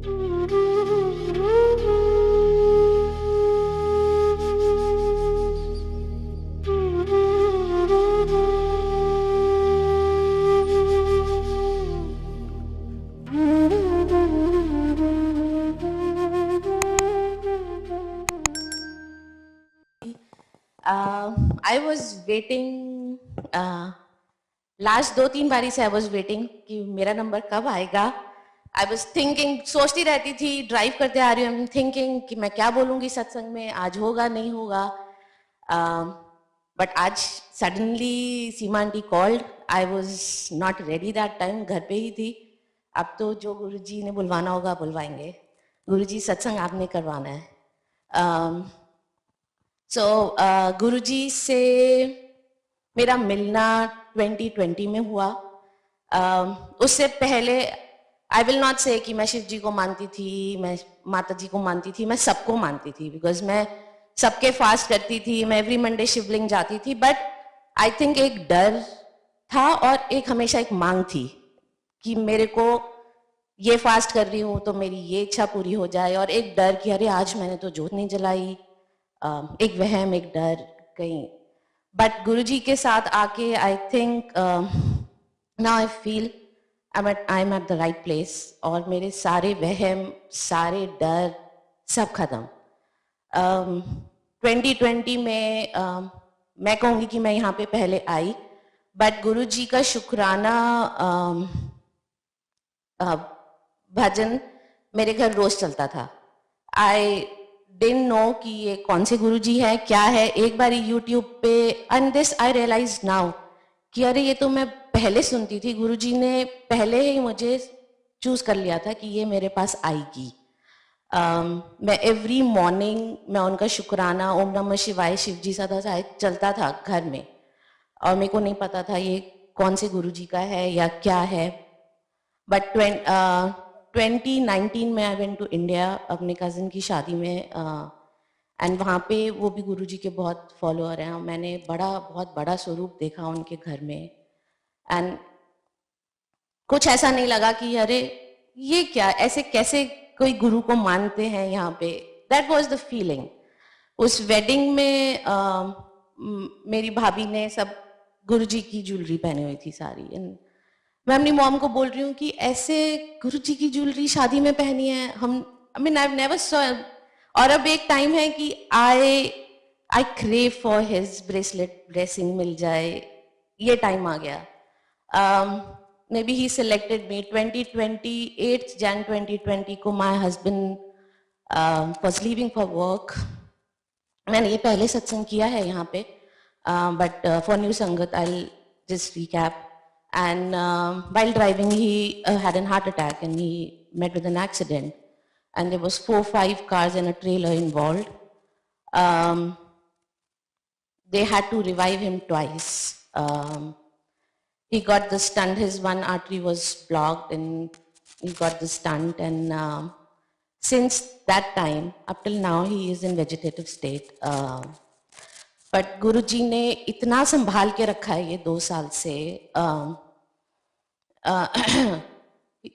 I was waiting. Last 2-3 बारी से I was waiting कि मेरा नंबर कब आएगा. आई वॉज थिंकिंग, सोचती रहती थी, ड्राइव करते आ रही हूँ, थिंकिंग कि मैं क्या बोलूँगी सत्संग में, आज होगा नहीं होगा. बट आज suddenly Seema aunty called. I was not ready that time, घर पे ही थी. अब तो जो गुरुजी ने बुलवाना होगा बुलवाएंगे. गुरुजी सत्संग आपने करवाना है. सो गुरुजी से मेरा मिलना 2020 में हुआ. उससे पहले आई विल नॉट से कि मैं शिव जी को मानती थी, मैं माता जी को मानती थी, मैं सबको मानती थी, बिकॉज मैं सबके फास्ट करती थी, मैं एवरी मंडे शिवलिंग जाती थी. बट आई थिंक एक डर था और एक हमेशा एक मांग थी कि मेरे को ये फास्ट कर रही हूँ तो मेरी ये इच्छा पूरी हो जाए, और एक डर कि अरे आज मैंने तो जोत नहीं जलाई. एक वहम, एक डर कहीं. बट गुरुजी के साथ आके I think now I feel I am at the right place, और मेरे सारे वहम, सारे डर सब खत्म. 2020 में मैं कहूँगी कि मैं यहाँ पे पहले आई, बट गुरुजी का शुक्राना भजन मेरे घर रोज चलता था. आई डिडंट नो कि ये कौन से गुरुजी है, क्या है. एक बार यूट्यूब पे, and this I realise now कि अरे ये तो मैं पहले सुनती थी. गुरुजी ने पहले ही मुझे चूज कर लिया था कि ये मेरे पास आएगी. मैं एवरी मॉर्निंग मैं उनका शुक्राना ओम नमः शिवाय शिव जी सदा चलता था घर में, और मेरे को नहीं पता था ये कौन से गुरुजी का है या क्या है. बट 2019 में आई वेंट टू इंडिया अपने कज़न की शादी में, एंड वहाँ पे वो भी गुरुजी के बहुत फॉलोअर हैं. मैंने बहुत बड़ा स्वरूप देखा उनके घर में, एंड कुछ ऐसा नहीं लगा कि अरे ये क्या, ऐसे कैसे कोई गुरु को मानते हैं यहाँ पे. That was the feeling. उस वेडिंग में मेरी भाभी ने सब गुरुजी की ज्वेलरी पहनी हुई थी सारी, एंड मैं अपनी मॉम को बोल रही हूँ कि ऐसे गुरुजी की ज्वेलरी शादी में पहनी है हम. I mean I never saw. और अब एक टाइम है कि I crave for his bracelet, blessing मिल जाए, ये टाइम आ गया. May be he selected me 2020 Jan 2020 को. My husband was leaving for work. मैंने ये पहले सत्संग किया है यहाँ पे, बट फॉर न्यू संगत I just recap. And while driving, he had a heart attack and he met with an accident. And there was 4-5 cars and a trailer involved. They had to revive him twice. He got the stunt. His one artery was blocked, and he got the stunt. And since that time, up till now, he is in vegetative state. But Guruji ने इतना संभाल के रखा है ये 2 साल से.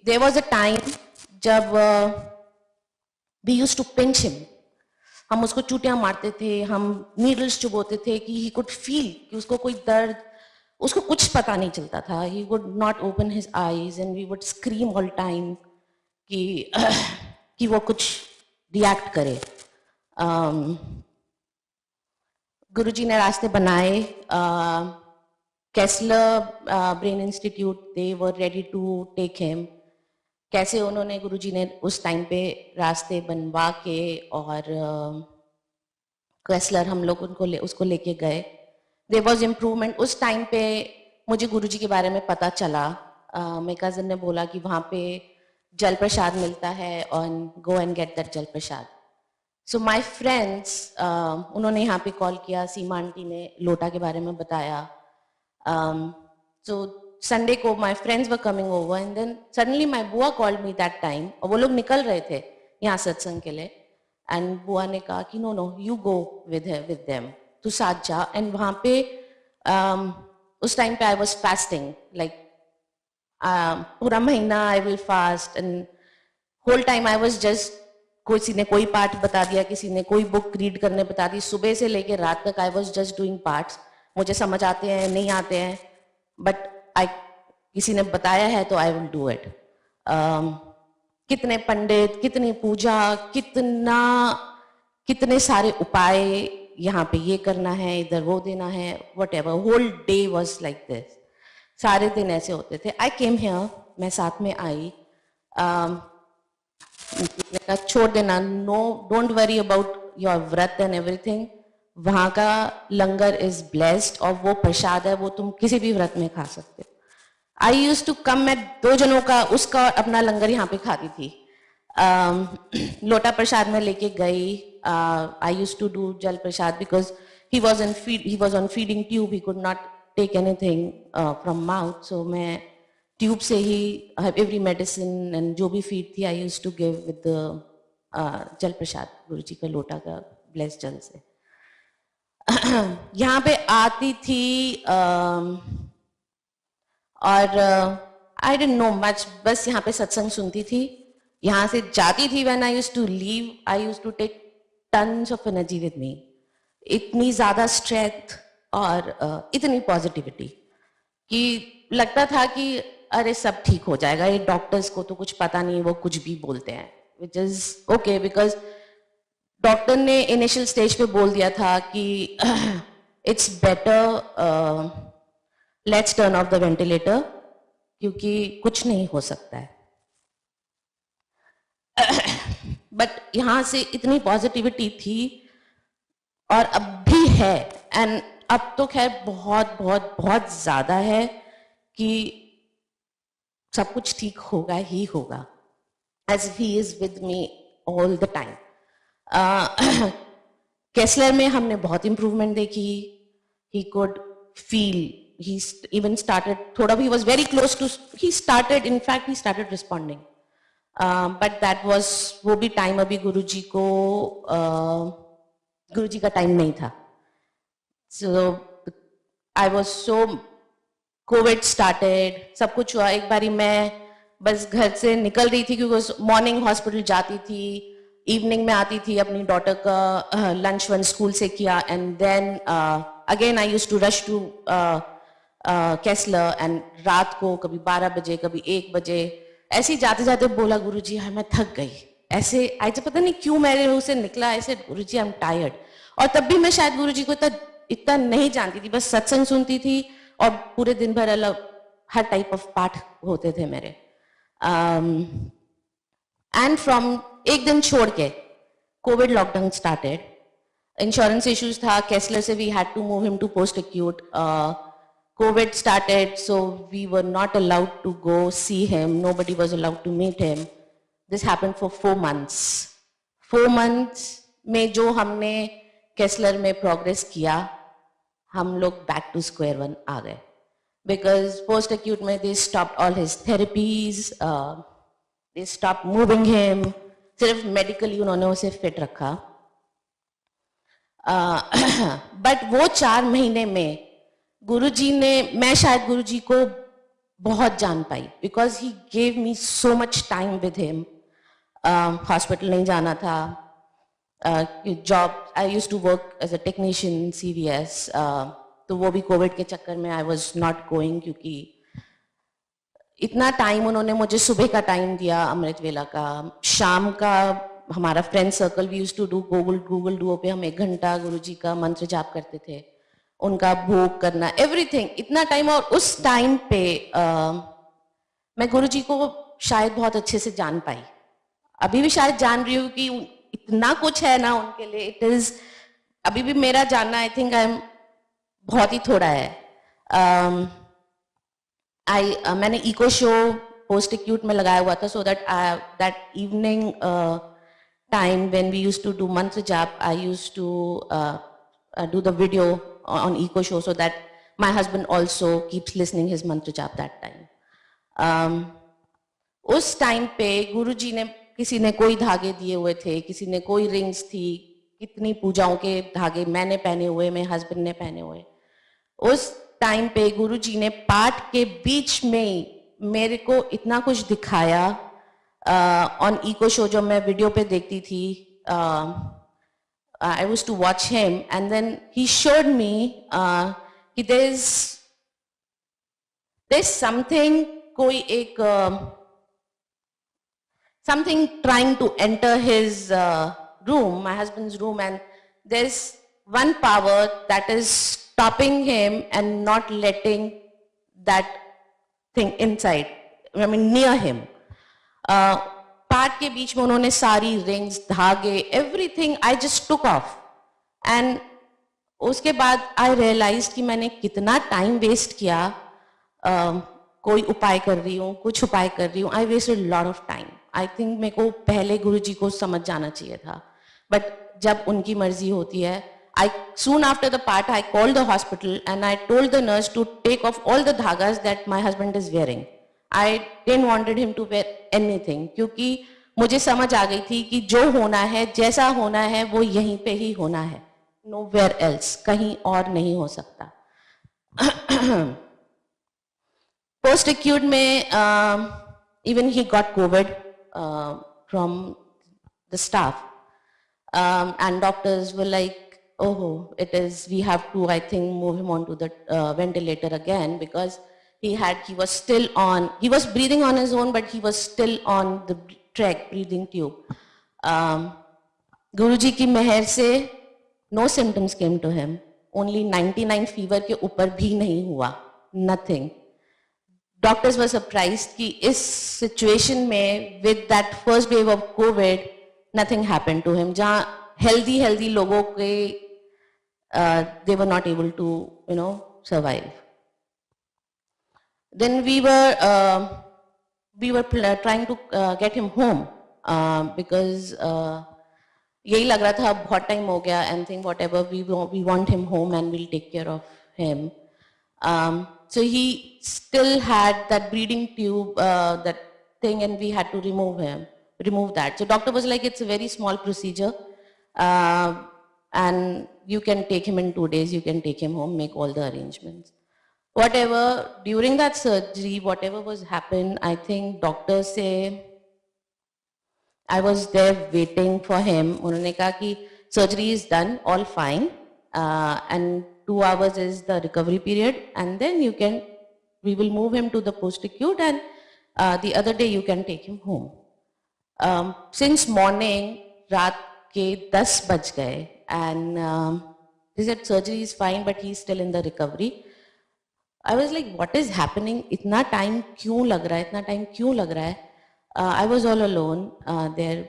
There was a time जब we used to pinch him. हम उसको चूटियां मारते थे, हम नीडल्स चुभोते थे कि ही कुड फील कि उसको कोई दर्द, उसको कुछ पता नहीं चलता था. He would not open his eyes and we would scream all time कि वो कुछ रिएक्ट करे. गुरुजी ने रास्ते बनाए. Kessler brain institute, they were ready to take him. कैसे उन्होंने, गुरुजी ने उस टाइम पे रास्ते बनवा के, और कैसलर हम लोग उसको लेके गए. There was improvement. उस टाइम पे मुझे गुरुजी के बारे में पता चला. मेरे कज़न ने बोला कि वहाँ पे जल प्रसाद मिलता है, और गो एंड गेट दैट जल प्रसाद. सो माई फ्रेंड्स, उन्होंने यहाँ पे कॉल किया. सीमा आंटी ने लोटा के बारे में बताया. सो संडे को my friends were coming over, and then suddenly my बुआ कॉल्ड मी दैट टाइम. और वो लोग निकल रहे थे यहाँ सत्संग के लिए, एंड बुआ ने कहा कि no you go with them, तू साथ जा. एंड वहाँ पे उस टाइम पे आई वॉज फास्टिंग, लाइक पूरा महीना I will fast. And whole time I was just, किसी ने कोई पार्ट बता दिया, किसी ने कोई बुक रीड करने बता दी, सुबह से लेके रात तक आई वाज जस्ट डूइंग पार्ट्स. मुझे समझ आते हैं नहीं आते हैं, बट आई, किसी ने बताया है तो आई विल डू इट. कितने पंडित, कितनी पूजा, कितने सारे उपाय, यहाँ पे ये करना है, इधर वो देना है, whatever. Whole day was like this. सारे दिन ऐसे होते थे. आई केम हियर, मैं साथ में आई. छोड़ देना, no, don't worry about your व्रत एंड एवरीथिंग. वहां का लंगर इज ब्लेस्ड, और वो प्रसाद है, वो तुम किसी भी व्रत में खा सकते हो. आई यूज टू कम, मैं 2 जनों का, उसका और अपना लंगर यहाँ पे खाती थी. लोटा प्रसाद में लेके गई. आई यूज टू डू जल प्रसाद because he was on feeding tube, he could not take anything from mouth. So मैं ट्यूब से ही एवरी मेडिसिन एंड जो भी फीड थी आई यूज टू गिव विद जल प्रसाद, गुरु जी का लोटा का ब्लेस जल से. यहाँ पे आती थी और आई डिडंट नो मच, बस यहाँ पे सत्संग सुनती थी. यहाँ से जाती थी, when I used to leave I used to take tons of energy with me. इतनी ज्यादा स्ट्रेंथ और इतनी पॉजिटिविटी कि लगता था कि अरे सब ठीक हो जाएगा, ये डॉक्टर्स को तो कुछ पता नहीं, वो कुछ भी बोलते हैं, which is okay. Because doctor ने इनिशियल स्टेज पे बोल दिया था कि it's better let's turn off the ventilator, क्योंकि कुछ नहीं हो सकता है. बट यहां से इतनी पॉजिटिविटी थी और अब भी है, एंड अब तो खैर बहुत बहुत बहुत ज्यादा है कि सब कुछ ठीक होगा ही होगा, as he is with me all the time. Kessler में हमने बहुत इंप्रूवमेंट देखी. He could feel, he even started, thoda he was very close to, he started responding. But that was, वो भी टाइम अभी गुरुजी का टाइम नहीं था. So I was so, Covid started, सब कुछ हुआ. एक बारी मैं बस घर से निकल रही थी, क्योंकि मॉर्निंग हॉस्पिटल जाती थी, इवनिंग में आती थी, अपनी डॉटर का लंच वन स्कूल से किया, and then again I used to rush to Kessler, एंड रात को कभी 12 बजे, कभी 1 बजे, ऐसे ही जाते जाते बोला गुरुजी मैं थक गई. ऐसे आई तो पता नहीं क्यों मेरे मुंह से निकला ऐसे, गुरुजी आई एम टायर्ड. और तब भी मैं शायद गुरुजी को इतना नहीं जानती थी, बस सत्संग सुनती थी और पूरे दिन भर अलग हर टाइप ऑफ पाठ होते थे मेरे. एंड फ्रॉम एक दिन छोड़ के COVID lockdown started. Insurance issues था केसलर से, we had to move him to post acute. COVID started, so we were not allowed to go see him. Nobody was allowed to meet him. This happened for 4 months. 4 months में जो हमने केसलर में progress किया, हम लोग back to square one आ गए. Because post acute में they stopped all his therapies, they stopped moving him. सिर्फ medically उन्होंने उसे fit रखा. But वो 4 महीने में गुरुजी ने, मैं शायद गुरुजी को बहुत जान पाई, because he gave me so much time with him. Hospital नहीं जाना था, job, I used to work as a technician CVS, तो वो भी कोविड के चक्कर में आई वाज नॉट गोइंग, क्योंकि इतना टाइम उन्होंने मुझे सुबह का टाइम दिया अमृत वेला का, शाम का हमारा friend circle, we used to do Google Duo पे हम 1 घंटा गुरुजी का मंत्र जाप करते थे, उनका भोग करना, एवरीथिंग, इतना टाइम. और उस टाइम पे मैं गुरुजी को शायद बहुत अच्छे से जान पाई, अभी भी शायद जान रही हूँ कि इतना कुछ है ना उनके लिए. इट इज, अभी भी मेरा जानना आई थिंक बहुत ही थोड़ा है. मैंने इको शो पोस्ट एक्यूट में लगाया हुआ था, so that evening time when we used to do मंत्र जाप, I used to do the video on eco show, so that my husband also keeps listening his mantra jap that time. उस time पे गुरुजी ने, किसी ने कोई धागे दिए हुए थे, किसी ने कोई रिंग्स थी, कितनी पूजाओं के धागे मैंने पहने हुए, मेरे हस्बैंड ने पहने हुए. उस टाइम पे गुरुजी ने पाठ के बीच में मेरे को इतना कुछ दिखाया. ऑन इको शो जो मैं वीडियो पे देखती थी, I used to watch him, and then he showed me कि there's something, कोई एक something trying to enter his room, my husband's room, and there's one power that is stopping him and not letting that thing inside, I mean near him. Part के बीच में उन्होंने सारी rings, धागे, everything I just took off, and उसके बाद आई realise कि मैंने कितना टाइम वेस्ट किया, कोई उपाय कर रही हूँ, कुछ उपाय कर रही हूँ, I wasted lot of time. I think मेरे को पहले गुरुजी को समझ जाना चाहिए था, बट जब उनकी मर्जी होती है. I soon after the part I called the hospital and I told the nurse to take off all the dhagas that my husband is wearing. I didn't wanted him to wear anything, क्योंकि मुझे समझ आ गई थी कि जो होना है, जैसा होना है, वो यहीं पे ही होना है, nowhere else, कहीं और नहीं हो सकता. Post acute में even he got COVID from the staff, and doctors were like, oh, it is, we have to, I think, move him onto the ventilator again, because he was still on, he was breathing on his own, but he was still on the trach, breathing tube. Guruji ki meher se, no symptoms came to him. Only 99 fever ke upar bhi nahi hua. Nothing. Doctors were surprised कि इस situation में, with that first wave of COVID, nothing happened to him. जहाँ healthy लोगों के they were not able to, survive. Then we were trying to get him home because यही लग रहा था बहुत time हो गया, and think whatever, we want him home and we'll take care of him. So he still had that breathing tube, that thing, and we had to remove that. So doctor was like, it's a very small procedure, and you can take him in 2 days, you can take him home, make all the arrangements. Whatever, during that surgery, whatever was happened, I think doctors say, I was there waiting for him. उन्होंने कहा कि surgery is done, all fine, and 2 hours is the recovery period, and then we will move him to the post-acute, and the other day you can take him home. Since morning, रात के 10 बज गए, and they said surgery is fine, but he's still in the recovery. I was like, what is happening? इतना time क्यों लग रहा है? इतना time क्यों लग रहा है? I was all alone there.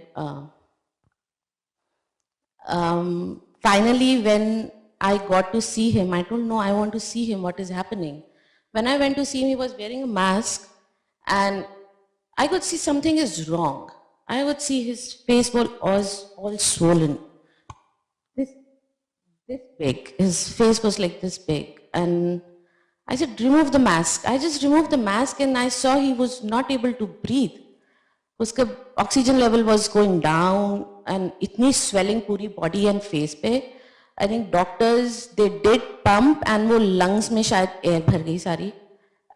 Finally, when I got to see him, I told, no, I want to see him, what is happening? When I went to see him, he was wearing a mask, and I could see something is wrong. I would see his face was all swollen. This big. His face was like this big. And I said, remove the mask. I just removed the mask, and I saw he was not able to breathe. उसका oxygen level was going down, and इतनी swelling पूरी body and face पे. I think doctors, they did pump, and वो lungs में शायद air भर गई सारी,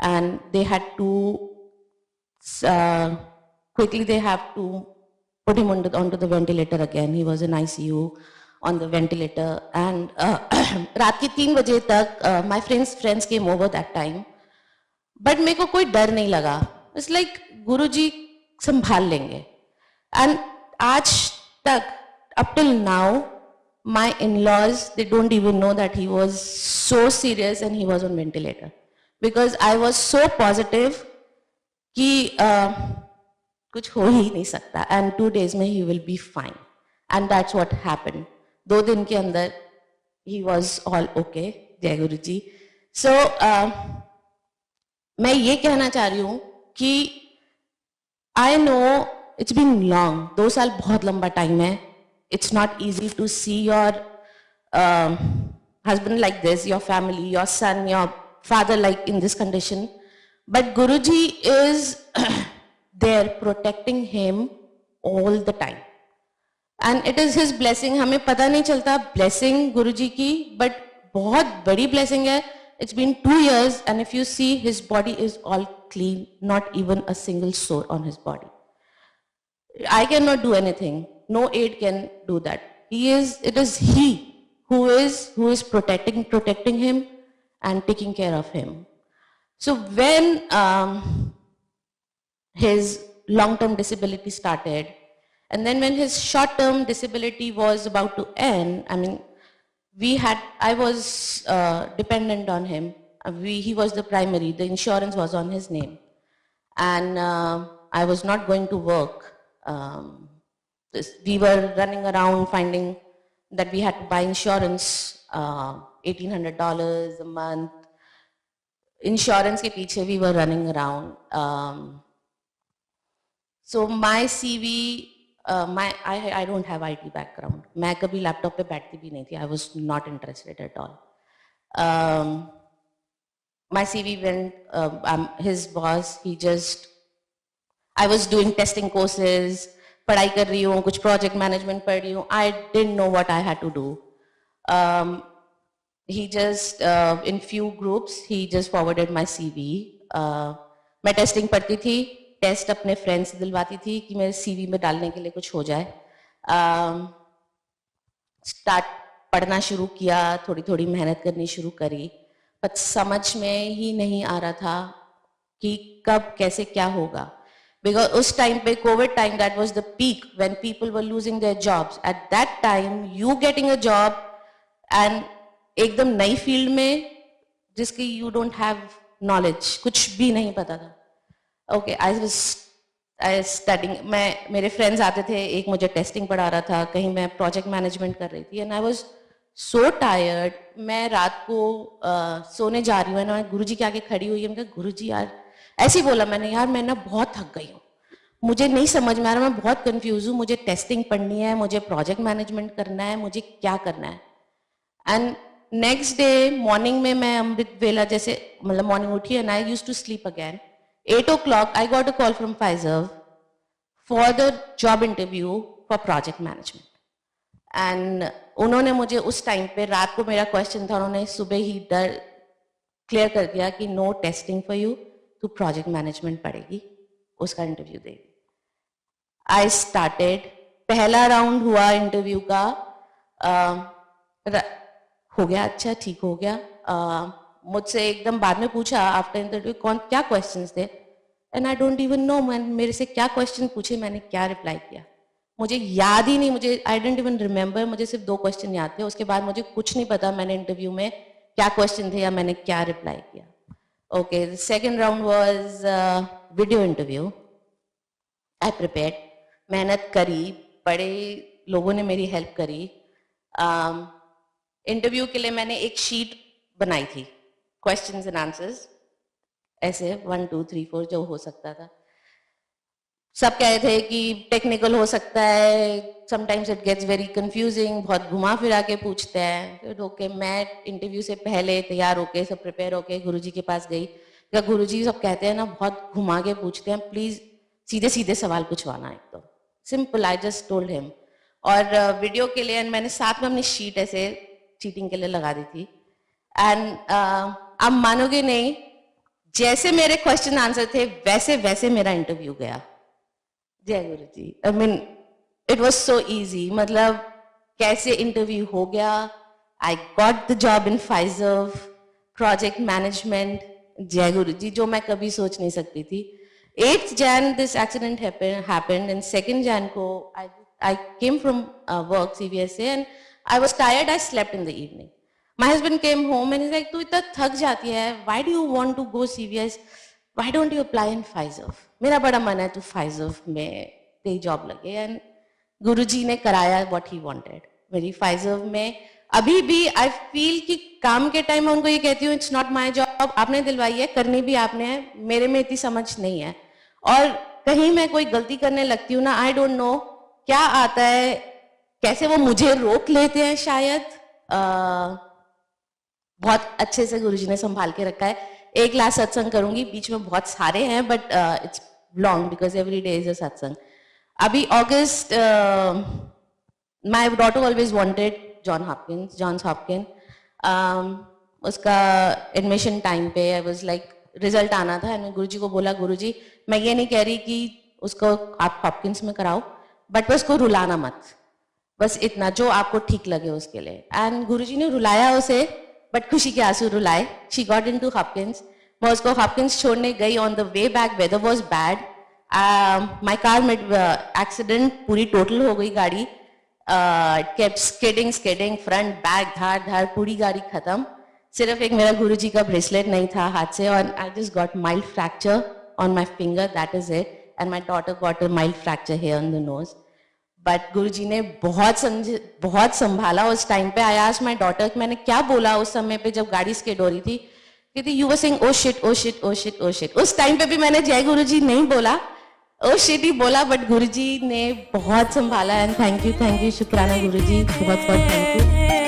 and they had to quickly they have to put him onto the ventilator again. He was in ICU on the ventilator, and रात के 3 बजे तक my friends came over that time, but मेरे को कोई डर नहीं लगा. It's like गुरुजी संभाल लेंगे. And आज तक, up till now, my in-laws, they don't even know that he was so serious and he was on ventilator, because I was so positive कि कुछ हो ही नहीं सकता, and 2 days में he will be fine, and that's what happened. 2 दिन के अंदर he was all okay. जय गुरु जी. So मैं ये कहना चाह रही हूँ कि I know it's been long. 2 साल बहुत लंबा टाइम है. It's not easy to see your husband like this, your family, your son, your father like in this condition. But Guruji is there protecting him all the time. And it is his blessing. हमें पता नहीं चलता blessing Guruji की, but बहुत बड़ी blessing है. It's been 2 years, and if you see, his body is all clean, not even a single sore on his body. I cannot do anything. No aid can do that. It is he who is protecting him and taking care of him. So when his long-term disability started, and then when his short-term disability was about to end, I mean, I was dependent on him. He was the primary, the insurance was on his name. And I was not going to work. We were running around finding that we had to buy insurance, $1,800 a month. Insurance ke piche we were running around. So my CV, I don't have IT background. मैं कभी laptop पे बैठती भी नहीं थी. I was not interested at all. My CV went, his boss, I was doing testing courses, पढ़ाई कर रही हूँ, कुछ project management पढ़ रही हूँ. I didn't know what I had to do. He just, in few groups, he just forwarded my CV. मैं testing पढ़ती थी, टेस्ट अपने फ्रेंड्स से दिलवाती थी कि मेरे CV में डालने के लिए कुछ हो जाए. स्टार्ट पढ़ना शुरू किया, थोड़ी थोड़ी मेहनत करनी शुरू करी, पर समझ में ही नहीं आ रहा था कि कब कैसे क्या होगा. Because उस टाइम पे Covid time, that was the peak when people were losing their jobs. At that time, you getting a job and एकदम नई फील्ड में जिसकी you don't have knowledge, कुछ भी नहीं पता था. Okay, I was studying. मेरे फ्रेंड्स आते थे, एक मुझे टेस्टिंग पढ़ा रहा था, कहीं मैं प्रोजेक्ट मैनेजमेंट कर रही थी. And I was so tired. मैं रात को सोने जा रही हूँ, मैं गुरुजी के आगे खड़ी हुई. मैं कहा गुरुजी यार, ऐसे ही बोला मैंने, यार मैं ना बहुत थक गई हूँ, मुझे नहीं समझ में आ रहा, मैं बहुत कंफ्यूज हूँ, मुझे टेस्टिंग पढ़नी है, मुझे प्रोजेक्ट मैनेजमेंट करना है, मुझे क्या करना है. एंड नेक्स्ट डे मॉर्निंग में मैं अमृत वेला जैसे, मतलब मॉर्निंग उठी and I used to sleep again. 8 o'clock, I got a call from Pfizer for the job interview for project management. And उन्होंने मुझे उस टाइम पे, रात को मेरा क्वेश्चन था, उन्होंने सुबह ही क्लियर कर दिया कि नो टेस्टिंग फॉर यू, तू प्रोजेक्ट मैनेजमेंट पढ़ेगी, उसका इंटरव्यू देगी. I started. पहला राउंड हुआ इंटरव्यू का, हो गया, अच्छा ठीक हो गया. मुझसे एकदम बाद में पूछा आफ्टर इंटरव्यू कौन क्या क्वेश्चंस थे, and I don't even know मेरे से क्या क्वेश्चन पूछे, मैंने क्या रिप्लाई किया, मुझे याद ही नहीं. मुझे आई डोंट इवन रिमेंबर. मुझे सिर्फ 2 क्वेश्चन याद थे, उसके बाद मुझे कुछ नहीं पता मैंने इंटरव्यू में क्या क्वेश्चन थे या मैंने क्या रिप्लाई किया. Okay, the second round was video interview. I prepared, मेहनत करी, बड़े लोगों ने मेरी हेल्प करी. इंटरव्यू के लिए मैंने एक शीट बनाई थी, क्वेश्चंस एंड आंसर्स, ऐसे 1 2 3 4 जो हो सकता था. सब कह रहे थे कि टेक्निकल हो सकता है, sometimes it gets very confusing, बहुत घुमा फिरा के पूछते हैं. ओके, मैं इंटरव्यू से पहले तैयार होके सब प्रिपेयर होके गुरुजी के पास गई. गुरुजी सब कहते हैं ना बहुत घुमा के पूछते हैं, प्लीज सीधे सीधे सवाल पूछवाना है. तो simple, I just told him. और वीडियो के लिए मैंने साथ में अपनी शीट ऐसे चीटिंग के लिए लगा दी थी. एंड आप मानोगे नहीं, जैसे मेरे क्वेश्चन आंसर थे वैसे वैसे मेरा इंटरव्यू गया. जय Guru ji. I mean it was so easy. मतलब कैसे इंटरव्यू हो गया. I got the job in Pfizer, project management. जय गुरु जी, जो मैं कभी सोच नहीं सकती थी. 8th Jan this accident happened, and 2nd Jan को I came from work CVSA and I was tired. I slept in the evening. My husband came home and he's like, तू इतना थक जाती है, why do you want to go CVS? Why don't you apply in Pfizer? मेरा बड़ा मन है तू Pfizer में तेरी जॉब लगे. एंड गुरुजी ने कराया what he wanted. मेरी Pfizer में अभी भी आई फील कि काम के टाइम मैं उनको ये कहती हूँ, इट्स नॉट माई जॉब, आपने दिलवाई है, करनी भी आपने है, मेरे में इतनी समझ नहीं है. और कहीं मैं कोई गलती करने लगती हूँ ना, आई डोंट नो क्या आता है, कैसे वो मुझे रोक लेते हैं शायद. बहुत अच्छे से गुरुजी ने संभाल के रखा है. एक लास्ट सत्संग करूंगी, बीच में बहुत सारे हैं but it's long because every day is a satsang. अभी अगस्त, my daughter always wanted Johns Hopkins. उसका एडमिशन टाइम पे आई वाज लाइक, रिजल्ट आना था, मैंने गुरुजी को बोला, गुरुजी मैं ये नहीं कह रही कि उसको आप हॉपकिंस में कराओ, बट उसको रुलाना मत, बस इतना जो आपको ठीक लगे उसके लिए। एंड गुरुजी ने रुलाया उसे, बट खुशी के आंसू रुलाए। She got into Hopkins. मैं उसको हॉपकिंस छोड़ने गई, on the way back weather was bad, my car में एक्सीडेंट, पूरी टोटल हो गई गाड़ी, केप्ट स्किडिंग फ्रंट बैक धार धार पूरी गाड़ी खत्म। सिर्फ एक मेरा गुरुजी का ब्रेसलेट नहीं था हाथ से, और I just got mild fracture on my finger, that is it. And my daughter got a mild fracture here on the nose. But Guruji ने बहुत संभाला उस टाइम पे। आई आस्क्ड माय डॉटर कि मैंने क्या बोला उस समय पे जब गाड़ी स्किड हो रही थी। कहती you were saying oh shit oh shit oh shit oh shit. उस टाइम पे भी मैंने जय गुरुजी नहीं बोला, ओ शिट ही बोला, बट गुरुजी ने बहुत संभाला। एंड थैंक यू शुक्राना गुरुजी, बहुत बहुत थैंक यू।